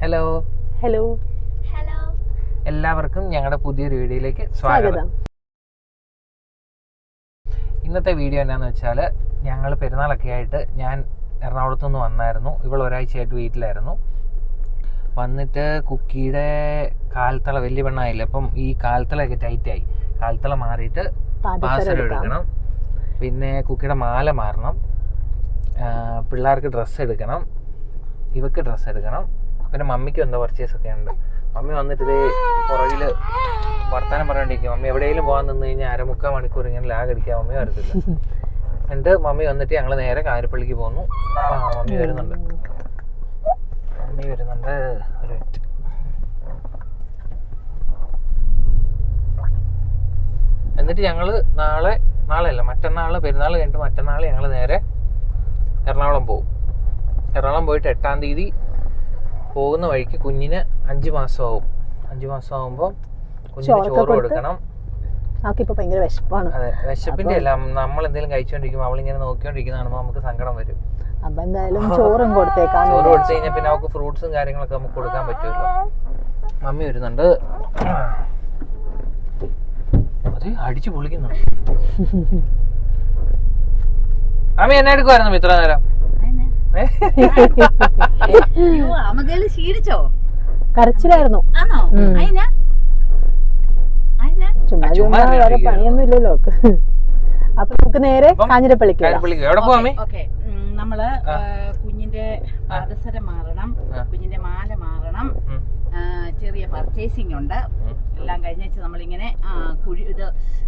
Hello hello hello, എല്ലാവർക്കും ഞങ്ങളുടെ പുതിയൊരു വീഡിയോയിലേക്ക് സ്വാഗതം. ഇന്നത്തെ വീഡിയോ എന്നാന്ന് വെച്ചാൽ ഞങ്ങൾ പെരുന്നാളൊക്കെ ആയിട്ട് ഞാൻ എറണാകുളത്തു നിന്ന് വന്നായിരുന്നു. ഇവൾ ഒരാഴ്ചയായിട്ട് വീട്ടിലായിരുന്നു. വന്നിട്ട് കുക്കിയുടെ കാൽത്തള വലിയ പെണ്ണായില്ല, അപ്പം ഈ കാൽത്തളയൊക്കെ ടൈറ്റായി. കാൽത്തള മാറിയിട്ട് പാസരം എടുക്കണം, പിന്നെ കുക്കിയുടെ മാല മാറണം, പിള്ളേർക്ക് ഡ്രസ്സ് എടുക്കണം, ഇവക്ക് ഡ്രസ്സ് എടുക്കണം, പിന്നെ മമ്മിക്ക് എന്തോ പർച്ചേസൊക്കെ ഉണ്ട്. മമ്മി വന്നിട്ട് ഇതേ പുറകിൽ വർത്താനം പറഞ്ഞോണ്ടിരിക്കും. മമ്മി എവിടെയെങ്കിലും പോകാൻ നിന്ന് കഴിഞ്ഞാൽ 1/4 മണിക്കൂർ ഇങ്ങനെ ലാഗ് അടിക്കാൻ മമ്മി വരത്തില്ല. എന്നിട്ട് മമ്മി വന്നിട്ട് ഞങ്ങൾ നേരെ കാരിപ്പള്ളിക്ക് പോന്നു. മമ്മി വരുന്നുണ്ട് ഒരു മിനിറ്റ്. എന്നിട്ട് ഞങ്ങൾ നാളെയല്ല മറ്റന്നാൾ പെരുന്നാൾ കഴിഞ്ഞിട്ട് മറ്റന്നാൾ ഞങ്ങൾ നേരെ എറണാകുളം പോകും. എറണാകുളം പോയിട്ട് 8-ാം തീയതി പോകുന്ന വഴിക്ക് കുഞ്ഞിന് 5 മാസമാവും. 5 മാസമാകുമ്പോൾ കുഞ്ഞിന് ചോറ് കൊടുക്കണം. അതെ, വിശപ്പിന്റെ അല്ല, നമ്മൾ എന്തെങ്കിലും കഴിച്ചോണ്ടിരിക്കുമ്പോൾ അവളിങ്ങനെ നോക്കിക്കൊണ്ടിരിക്കുന്ന കാണുമ്പോൾ നമുക്ക് സങ്കടം വരും. ചോറ് കൊടുത്തു കഴിഞ്ഞാൽ പിന്നെ അവൾക്ക് ഫ്രൂട്ട്സും കാര്യങ്ങളൊക്കെ നമുക്ക് കൊടുക്കാൻ പറ്റുമല്ലോ. മമ്മി വരുന്നുണ്ട്, അത് അടിച്ചു പൊളിക്കുന്നുണ്ട്. മമ്മി എന്നെ എടുക്കുമായിരുന്നു ഇത്ര നേരം? കരച്ചിലായിരുന്നു. ചുമ്മാ വേറെ പണിയൊന്നും ഇല്ലല്ലോ. അപ്പൊ നമുക്ക് നേരെ കാഞ്ഞിരപ്പള്ളിക്ക്. എവിടെ പോവാമേ? നമ്മള് കുഞ്ഞിന്റെ പാദസരം മാറണം, കുഞ്ഞിന്റെ മാല മാറണം, ചെറിയ പർച്ചേസിംഗ് ഉണ്ട്. എല്ലാം കഴിഞ്ഞ നമ്മളിങ്ങനെ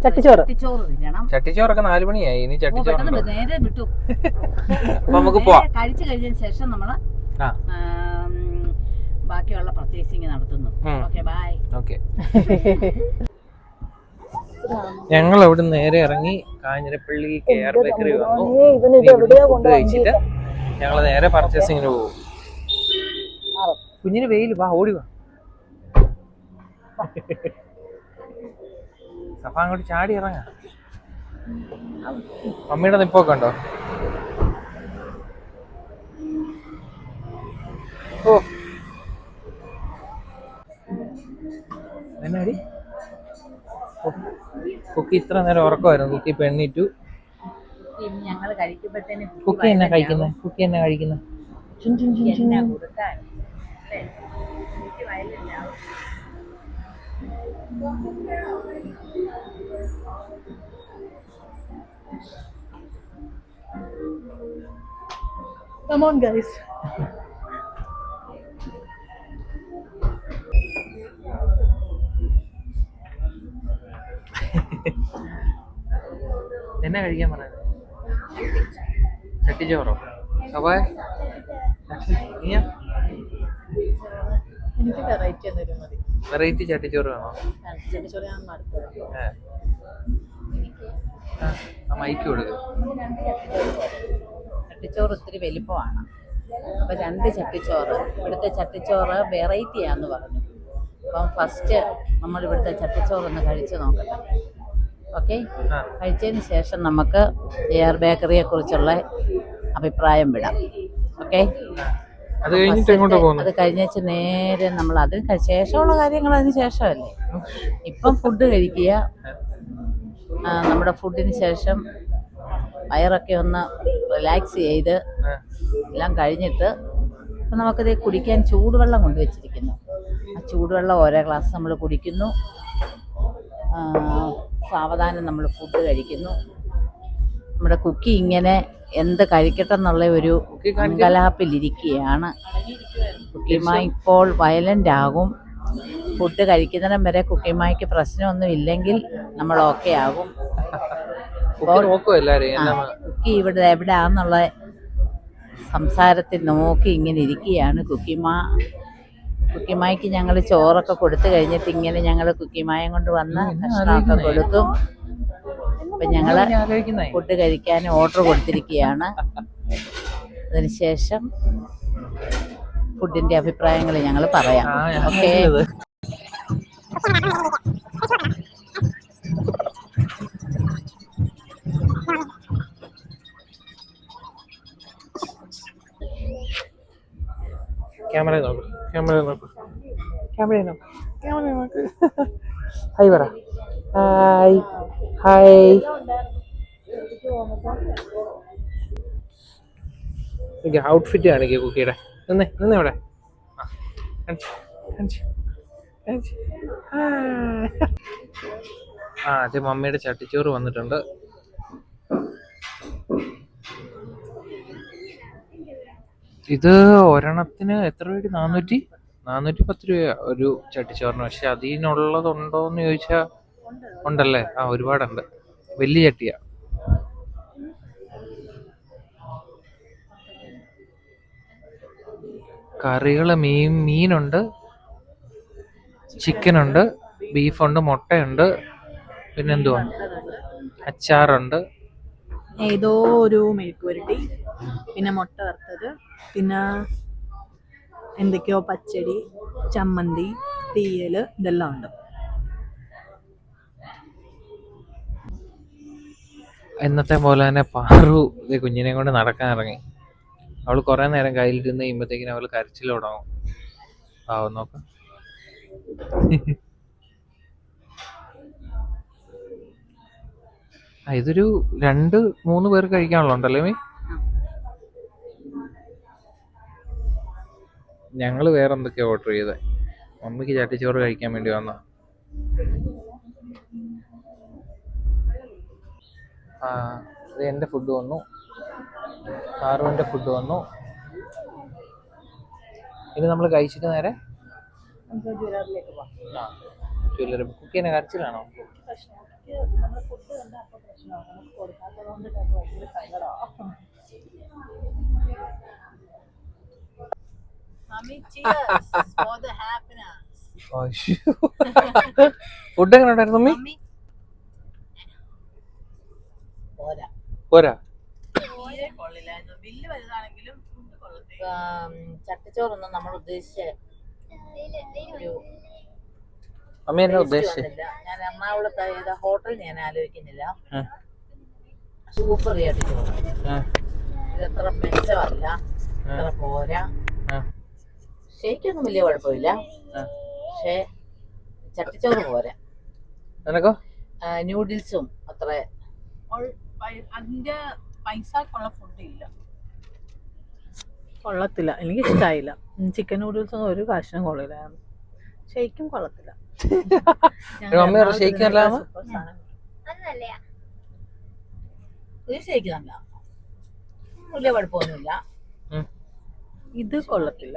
ചട്ടിച്ചോറ് തിന്നണം. ചട്ടിച്ചോറൊക്കെ 4 മണിയായി. ഇനി ചട്ടിച്ചോറ് നേരെ വിട്ടു. കഴിച്ചു കഴിഞ്ഞതിന് ശേഷം നമ്മള് ബാക്കിയുള്ള പർച്ചേസിംഗ് നടത്തുന്നു. Okay, by. ഓക്കെ, ഞങ്ങൾ അവിടെ നേരെ ഇറങ്ങി കാഞ്ഞിരപ്പള്ളി KR ബേക്കറി വന്നു. ഫുഡ് കഴിച്ചിട്ട് ഞങ്ങൾ നേരെ പർച്ചേസിങ്ങിന് പോകും. കുഞ്ഞിന് വെയിൽ, വാ ഓടി വാ. സഫ അങ്ങോട്ട് ചാടി ഇറങ്ങ. മമ്മിയുടെ നിപ്പൊക്കെ ഉണ്ടോ? ഓ എന്നാടി കുക്കി ഇത്ര നേരം ഉറക്കമായിരുന്നു. കുക്കി പെണ്ണിറ്റു. ഞങ്ങൾ കഴിക്കുമ്പോഴത്തേന് കുക്കി എന്നാ കഴിക്കുന്നത്? Come on, guys. എന്നാ കഴിക്കാൻ പറഞ്ഞത്? ചട്ടിച്ചോറോ? സവായ? എനിക്ക് വെറൈറ്റി എന്തെങ്കിലും മതി. വെറൈറ്റി ചട്ടിച്ചോറ് വേണോ? ചട്ടിച്ചോറ് ഞാൻ മടുത്തത്. മൈക്ക് കൊടുക്കും. ചട്ടിച്ചോറ് ഒത്തിരി വലിപ്പമാണ്. അപ്പൊ 2 ചട്ടിച്ചോറ്. ഇവിടുത്തെ ചട്ടിച്ചോറ് വെറൈറ്റിയാന്ന് പറഞ്ഞു. അപ്പം ഫസ്റ്റ് നമ്മൾ ഇവിടുത്തെ ചട്ടിച്ചോറൊന്ന് കഴിച്ചു നോക്കട്ടെ. ഓക്കെ, കഴിച്ചതിന് ശേഷം നമുക്ക് KR ബേക്കറിയെ കുറിച്ചുള്ള അഭിപ്രായം വിടാം. ഓക്കെ, അത് കഴിഞ്ഞേച്ച് നേരെ നമ്മൾ അതിന് ശേഷമുള്ള കാര്യങ്ങൾ അതിന് ശേഷമല്ലേ. ഇപ്പം ഫുഡ് കഴിക്കുക. നമ്മുടെ ഫുഡിന് ശേഷം വയറൊക്കെ ഒന്ന് റിലാക്സ് ചെയ്ത് എല്ലാം കഴിഞ്ഞിട്ട് ഇപ്പം നമുക്കിത് കുടിക്കാൻ ചൂടുവെള്ളം കൊണ്ടുവച്ചിരിക്കുന്നു. ആ ചൂടുവെള്ളം ഓരോ ഗ്ലാസ് നമ്മൾ കുടിക്കുന്നു. സാവധാനം നമ്മൾ ഫുഡ് കഴിക്കുന്നു. നമ്മുടെ കുക്കി ഇങ്ങനെ എന്ത് കഴിക്കട്ടെ എന്നുള്ള ഒരു അങ്കലാപ്പിലിരിക്കുകയാണ്. കുക്കിമായി ഇപ്പോൾ വയലൻ്റ് ആകും. ഫുഡ് കഴിക്കുന്നിടം വരെ കുക്കിമായ്ക്ക് പ്രശ്നമൊന്നും ഇല്ലെങ്കിൽ നമ്മൾ ഓക്കെ ആകും. കുക്കി ഇവിടെ എവിടെയാന്നുള്ള സംസാരത്തിൽ നോക്കി ഇങ്ങനെ ഇരിക്കുകയാണ് കുക്കിമായ്ക്ക് ഞങ്ങൾ ചോറൊക്കെ കൊടുത്തു കഴിഞ്ഞിട്ട് ഇങ്ങനെ ഞങ്ങൾ കുക്കിമായം കൊണ്ട് വന്ന് ഭക്ഷണമൊക്കെ കൊടുക്കും. അപ്പം ഞങ്ങൾ ഫുഡ് കഴിക്കാൻ ഓർഡർ കൊടുത്തിരിക്കുകയാണ്. അതിനുശേഷം ഫുഡിന്റെ അഭിപ്രായങ്ങൾ ഞങ്ങൾ പറയാം. ഓക്കെ, ക്യാമറ നോക്ക്, ക്യാമറ നോക്ക്, ക്യാമറ നോക്ക്, ക്യാമറ നോക്ക്. ഹായ് പറ. Hi hi. ഔട്ട്ഫിറ്റ് കാണിക്കേ കുക്കിയുടെ. നിന്നേ നിന്നേ ഇവിടെ. ആ അത് മമ്മിയുടെ ചട്ടിച്ചോറ് വന്നിട്ടുണ്ട്. ഇത് ഒരെണ്ണത്തിന് എത്ര രൂപ? 410 രൂപ ഒരു ചട്ടിച്ചോറിന്. പക്ഷെ അതിനുള്ളതുണ്ടോന്ന് ചോദിച്ചാ ഉണ്ടല്ലേ. ആ ഒരുപാടുണ്ട്. വലിയ ചട്ടിയാ. കറികള് മീനുണ്ട്, ചിക്കനുണ്ട്, ബീഫുണ്ട്, മുട്ടയുണ്ട്, പിന്നെന്തുവാ, അച്ചാറുണ്ട്, ഏതോ ഒരു മെഴുക്കുവരട്ടി, പിന്നെ മുട്ട വറുത്തത്, പിന്നെ എന്തൊക്കെയോ പച്ചടി, ചമ്മന്തി, തീയല്, ഇതെല്ലാം ഉണ്ട്. എന്നത്തെ പോലെ തന്നെ പാറു ഇത് കുഞ്ഞിനെ കൊണ്ട് നടക്കാൻ ഇറങ്ങി. അവള് കുറെ നേരം കയ്യിലിരുന്ന് കഴിയുമ്പോഴത്തേക്കിനും അവള് കരച്ചിൽ തുടങ്ങും. ആവും നോക്കാം. ഇതൊരു 2-3 പേർക്ക് കഴിക്കാനുള്ളണ്ടല്ലേ മീ? ഞങ്ങള് വേറെ എന്തൊക്കെയാ ഓർഡർ ചെയ്തേ. മമ്മിക്ക് ചട്ടിച്ചോറ് കഴിക്കാൻ വേണ്ടി വന്ന. ഇത് എൻ്റെ ഫുഡ് വന്നു, കാറുവിൻ്റെ ഫുഡ് വന്നു. ഇനി നമ്മൾ കഴിച്ചിട്ട് നേരെ ജ്വല്ലറി. കുക്ക് ചെയ്യുന്ന കരച്ചിലാണോ? ഫുഡ് എങ്ങനെ ഉണ്ടായിരുന്നു മമ്മി? പോരാ. ചട്ടിച്ചോറൊന്നും നമ്മൾ ഉദ്ദേശിച്ച ഒരു അമ്മ എന്നാ ഉദ്ദേശിച്ചത്? ഞാൻ എറണാകുളത്ത് ഏതാ ഹോട്ടൽ ഞാൻ ആലോചിക്കുന്നില്ല. സൂപ്പർ ചട്ടിച്ചോറ്. ഇതത്ര മെച്ചമല്ല, ഇത്ര പോരാ. ഷേക്കൊന്നും വലിയ കുഴപ്പമില്ല, പക്ഷേ ചട്ടിച്ചോറ് പോരാ. നിനക്കോ? ന്യൂഡിൽസും അത്ര അതിന്റെ പൈസക്കുള്ള ഫുഡ് ഇല്ല, കൊള്ളത്തില്ല. എനിക്ക് ഇഷ്ടമായില്ല. ചിക്കൻ നൂഡിൽസ് ഒന്നും ഒരു കഷ്ണം കൊള്ളില്ലായിരുന്നു. ഷേക്കും കൊള്ളത്തില്ല. ഷേക്ക് നല്ല വലിയ കുഴപ്പമൊന്നുമില്ല. ഇത് കൊള്ളത്തില്ല.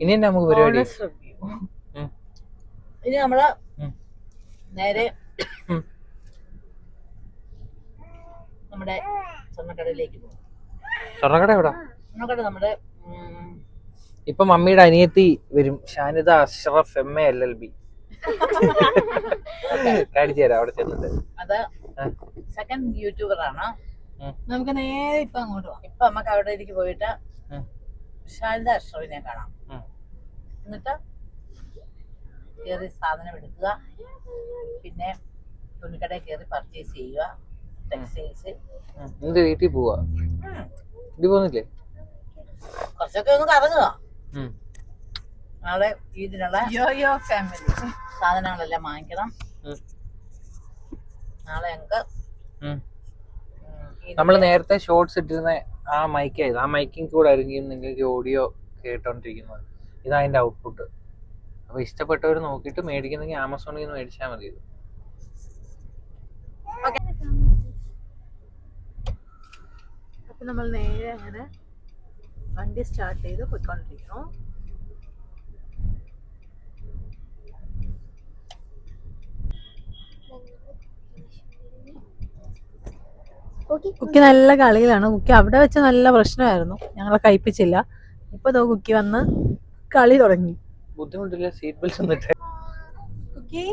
ഇനി എന്നാ നമുക്ക് പരിപാടി? ഇനി നമ്മള് നേരെ നമ്മുടെ സ്വർണ്ണക്കടയിലേക്ക് പോകും. സ്വർണ്ണക്കട എവിടാ? സ്വർണ്ണക്കട നമ്മുടെ ഇപ്പൊ മമ്മിയുടെ അനിയത്തി വരും, ഷാനിദ അഷ്റഫ് MA LLB. കാണിച്ചു തരാം അവിടെ ചെന്നിട്ട്. അത് സെക്കൻഡ് യൂട്യൂബറാണ്. നമുക്ക് നേരെ ഇപ്പൊ അങ്ങോട്ട് പോവാം. ഇപ്പൊ നമുക്ക് അവിടേക്ക് പോയിട്ട് ഷാനിദ അഷ്റഫിനെ കാണാം. എന്നിട്ട് കയറി സാധനം എടുക്കുക, പിന്നെ തുണിക്കടയിൽ കയറി പർച്ചേസ് ചെയ്യുക. ടെക്സ്റ്റൈൽസ് വീട്ടിൽ പോവാ. വീട്ടിൽ പോകുന്നില്ലേ? കുറച്ചൊക്കെ ഒന്ന് കറങ്ങുക. നാളെ ഇതിനുള്ള സാധനങ്ങളെല്ലാം വാങ്ങിക്കണം. നാളെ ഞങ്ങൾക്ക് നമ്മൾ നേരത്തെ ഷോർട്സ് ഇട്ടിരുന്ന ആ മൈക്കായത്. ആ മൈക്കിങ് കൂടെ ആയിരിക്കും നിങ്ങൾക്ക് ഓഡിയോ കേട്ടോണ്ടിരിക്കുന്നത്. ഇതാ അതിന്റെ ഔട്ട്പുട്ട്. അപ്പൊ ഇഷ്ടപ്പെട്ടവർ നോക്കിയിട്ട് മേടിക്കുന്നെങ്കിൽ ആമസോണിൽ നിന്ന് മേടിച്ചാൽ മതി. ഇത് അപ്പൊ നമ്മൾ നേരെ അങ്ങനെ വണ്ടി സ്റ്റാർട്ട് ചെയ്ത് പോയിക്കൊണ്ടിരിക്കണം. കുക്കി നല്ല കളിയിലാണ്. കുക്കി അവിടെ വെച്ച് നല്ല പ്രശ്നമായിരുന്നു, ഞങ്ങളെ കഴിപ്പിച്ചില്ല. ഇപ്പൊ കുക്കി വന്ന് കളി തുടങ്ങി. ബുദ്ധിമുട്ടില്ല, സീറ്റ് ബെൽറ്റ് ഒന്നിട്ട്. കുക്കി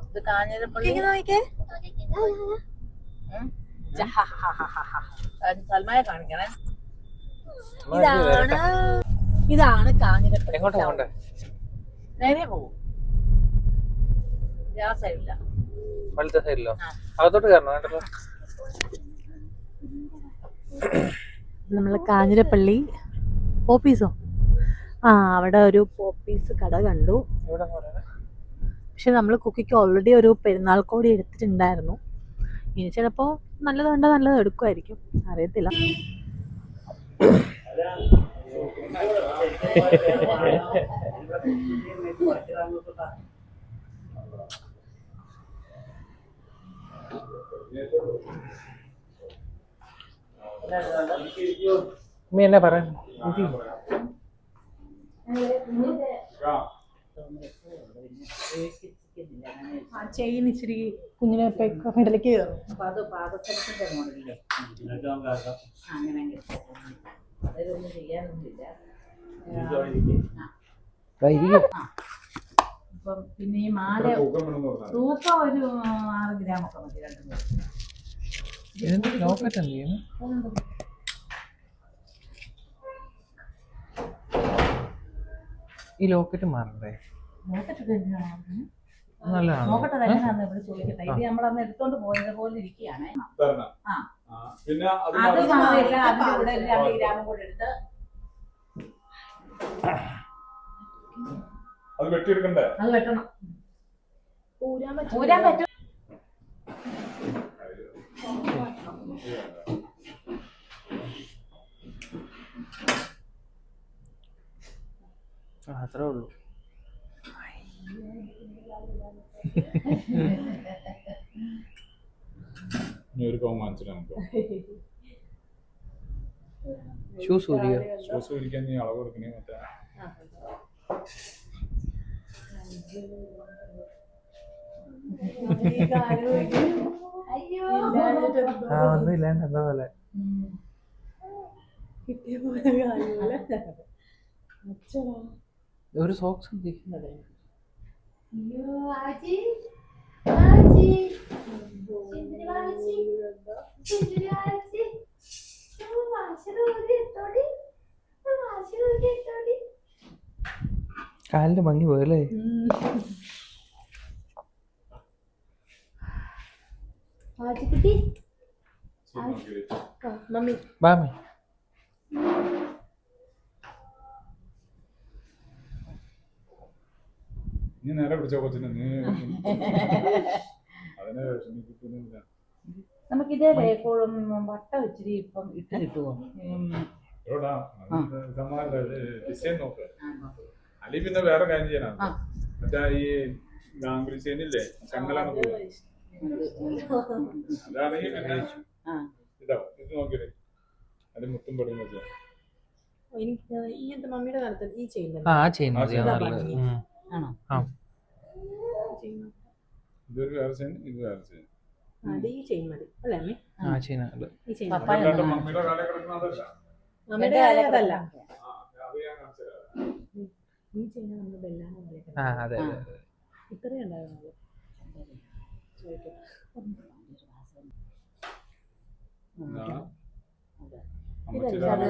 ഇത് കാഞ്ഞിരപ്പള്ളി നോക്കിക്കേ, സൽമാനെ കാണിക്കണേ. ഇതാണ് കാഞ്ഞിരപ്പള്ളി. എങ്ങോട്ടാ പോകണ്ടേ? നേരെ പോകും. ആ സൈഡില്ല, വലത്തെ സൈഡിലോ? അകത്തോട്ട് കയറണോ? വേണ്ടല്ലോ. നമ്മള് കാഞ്ഞിരപ്പള്ളി ഓഫീസോ ആ അവിടെ ഒരു പോപ്പീസ് കട കണ്ടു. പക്ഷെ നമ്മൾ കുക്കിക്ക് ഓൾറെഡി ഒരു പെരുന്നാൾ കോടി എടുത്തിട്ടുണ്ടായിരുന്നു. ഇനി ചിലപ്പോൾ നല്ലത് കണ്ടാൽ നല്ലത് എടുക്കുമായിരിക്കും, അറിയത്തില്ല. നീ എന്നാ പറയാൻ ചെയിൻ ഇച്ചിരി കുഞ്ഞിനെ ഇടയിലേക്ക് കയറും. അപ്പൊ അത് പാദസരത്തിന്റെ മോഡലില്ലേ അങ്ങനെ അതൊന്നും ചെയ്യാനൊന്നുമില്ല. ഇപ്പം പിന്നെ ഈ മാല തൂക്കം ഒരു 6 ഗ്രാമൊക്കെ മതി. 2 ലോക്കറ്റ് എന്ത് ചെയ്യുന്നു? ഈ ലോക്കറ്റ് മാറണ്ടേ? നല്ലതാണ്. നോക്കട്ടെ എങ്ങനെയാന്ന് ഇവിടെ ചോദിക്കട്ടെ. ഇത് നമ്മളന്ന് എടുത്തോണ്ട് പോയത് പോലെ ഇരിക്കുകയാണ്. പിന്നെ അത് മാറിയില്ല. അതിന്റെ കൂടെ 2 ഗ്രാം കൂടെ എടുത്ത് അത് വെട്ടിയെടുക്കണ്ടേ? അത് വെട്ടണം. ഊരാൻ ഊരാൻ പറ്റും. അത്രേ ഉള്ളൂ. ഒരു പവൻ വാങ്ങിച്ചിട്ടാണ് ഷൂസ് ഊരിയോ? ഷൂസ് ഊരിക്കാൻ നീ അളവ് കൊടുക്കണേ. മറ്റേ ഒന്നും ഇല്ലാണ്ട് എന്താ പോലെ ഒരു സോക്സ് എന്ത് കാലിന്റെ ഭംഗി പോയല്ലേ? മമ്മി ബാമി നീ നേരെ പിടിച്ചോ കൊച്ചിനെ. നീ അതിനെ വിഷമിപ്പിക്കുന്നില്ല. നമുക്കിതേ വട്ട ഇച്ചിരി ഇപ്പം ഇട്ട് കിട്ടുമോ? എവിടാ ഡിസൈൻ നോക്ക്. അല്ലെങ്കിൽ പിന്നെ വേറെ കാര്യം ചെയ്യാനാണ്. മറ്റേ ഈ ഗാംഗുലി ചെയിനില്ലേ, ചങ്ങലാണ് പോകുന്നത്. അതാണെങ്കിൽ പിന്നെ ഇതാ ഇത് നോക്കിയത് അതിന് മുത്തും പടിയും വെച്ചാൽ ഇങ്ങനത്തെ മമ്മിയുടെ കാലത്ത് ഈ ചെയ്യുന്നത് ഇതൊരു വേറെ ചെയിൻ, ഇത് വേറെ ചെയിൻ. ഈ ചെയിൻ മതി അല്ലേ അമ്മേ? ഈ ചെയിൻ മമ്മിയുടെ കാലഘട്ടത്തിൽ അതല്ല. മമ്മിയുടെ കാലത്തല്ല. അത് ഞാൻ കാണിച്ചു തരാം. ഈ ചെയിൻ നമ്മൾ ബെല്ലാണ് ഇത്രയും ഉണ്ടായിരുന്നുള്ളൂ.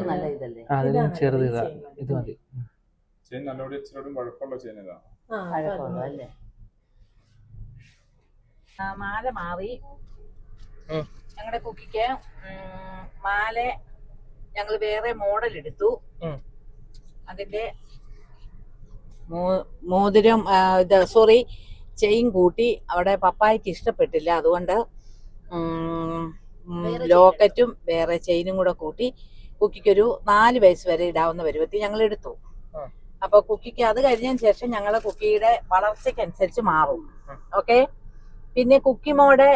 നല്ല ഇതല്ലേ? ചെറുത് ഇതാ, ഇത് മതി. ചെയിൻ നല്ലോടെ ഇച്ചിരി വഴക്കമുള്ള ചെയിൻ ഇതാ. അല്ലേ? മാല മാറി. ഞങ്ങളുടെ കുക്കിക്ക് മാല ഞങ്ങൾ വേറെ മോഡൽ എടുത്തു. അതിന്റെ മോതിരം ചെയിൻ കൂട്ടി. അവിടെ പപ്പായ്ക്ക് ഇഷ്ടപ്പെട്ടില്ല, അതുകൊണ്ട് ലോക്കറ്റും വേറെ ചെയിനും കൂടെ കൂട്ടി കുക്കിക്കൊരു 4 വയസ്സ് വരെ ഇടാവുന്ന പരുവത്തിൽ ഞങ്ങൾ എടുത്തു. അപ്പൊ കുക്കിക്ക് അത് കഴിഞ്ഞതിന് ശേഷം ഞങ്ങളെ കുക്കിയുടെ വളർച്ചയ്ക്കനുസരിച്ച് മാറും. ഓക്കെ. പിന്നെ കുക്കിമോടെ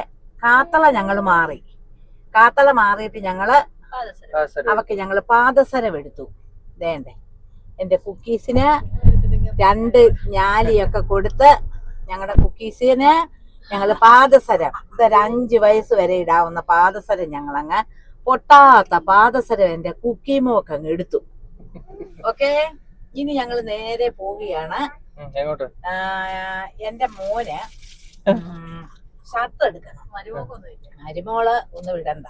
കാത്തള ഞങ്ങൾ മാറി. കാത്തള മാറിയിട്ട് ഞങ്ങള് ഞങ്ങള് പാദസരം എടുത്തു. വേണ്ടേ, എന്റെ കുക്കീസിന് 2 ഞാലിയൊക്കെ കൊടുത്ത് ഞങ്ങളുടെ കുക്കീസിന് ഞങ്ങള് പാദസരം, ഇതൊരു 5 വയസ്സ് വരെ ഇടാവുന്ന പാദസരം ഞങ്ങളങ്ങ് പൊട്ടാത്ത പാദസരം എന്റെ കുക്കിമോക്ക് അങ്ങ് എടുത്തു. ഓക്കെ. ഇനി ഞങ്ങൾ നേരെ പോവുകയാണ്. എന്റെ മോന് ഷർട്ട് എടുക്കണം. മരുമോള് ഒന്നും ഇടണ്ട.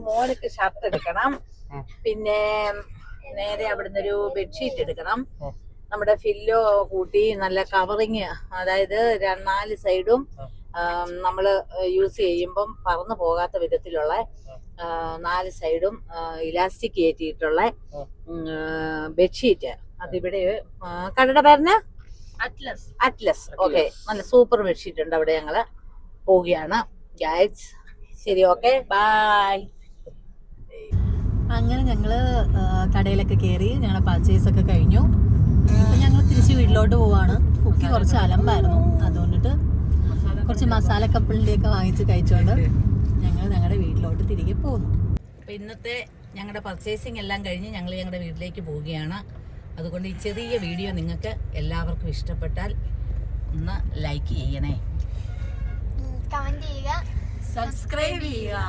മോനക്ക് ഷർട്ട് എടുക്കണം. പിന്നെ നേരെ അവിടുന്ന് ഒരു ബെഡ്ഷീറ്റ് എടുക്കണം. നമ്മുടെ ഫില്ലോ കൂട്ടി നല്ല കവറിങ്, അതായത് 4 സൈഡും നമ്മൾ യൂസ് ചെയ്യുമ്പം പറന്നു പോകാത്ത വിധത്തിലുള്ള 4 സൈഡും ഇലാസ്റ്റിക് കയറ്റിയിട്ടുള്ള ബെഡ്ഷീറ്റ്. അതിവിടെ കടയുടെ പേരിന് അറ്റ്ലസ്. ഓക്കെ, നല്ല സൂപ്പർ ബെഡ്ഷീറ്റ് ഉണ്ട്. അവിടെ ഞങ്ങള് പോവുകയാണ് ഗൈസ്. ശരി, ഓക്കെ, ബൈ. അങ്ങനെ ഞങ്ങള് കടയിലൊക്കെ കയറി ഞങ്ങളെ പർച്ചേസ് ഒക്കെ കഴിഞ്ഞു. ഇപ്പൊ ഞങ്ങൾ തിരിച്ച് വീട്ടിലോട്ട് പോവാണ്. കുക്കി കുറച്ച് അലമ്പായിരുന്നു, അതുകൊണ്ടിട്ട് കുറച്ച് മസാല കപ്പലിന്റെയൊക്കെ വാങ്ങിച്ച് കഴിച്ചോണ്ട് ഞങ്ങൾ ഞങ്ങളുടെ വീട്ടിലോട്ട് തിരികെ പോകുന്നു. അപ്പൊ ഇന്നത്തെ ഞങ്ങളുടെ പർച്ചേസിങ് എല്ലാം കഴിഞ്ഞ് ഞങ്ങൾ ഞങ്ങളുടെ വീട്ടിലേക്ക് പോവുകയാണ്. അതുകൊണ്ട് ഈ ചെറിയ വീഡിയോ നിങ്ങൾക്ക് എല്ലാവർക്കും ഇഷ്ടപ്പെട്ടാൽ ഒന്ന് ലൈക്ക് ചെയ്യണേ, കമന്റ് ചെയ്യുക, സബ്സ്ക്രൈബ് ചെയ്യുക.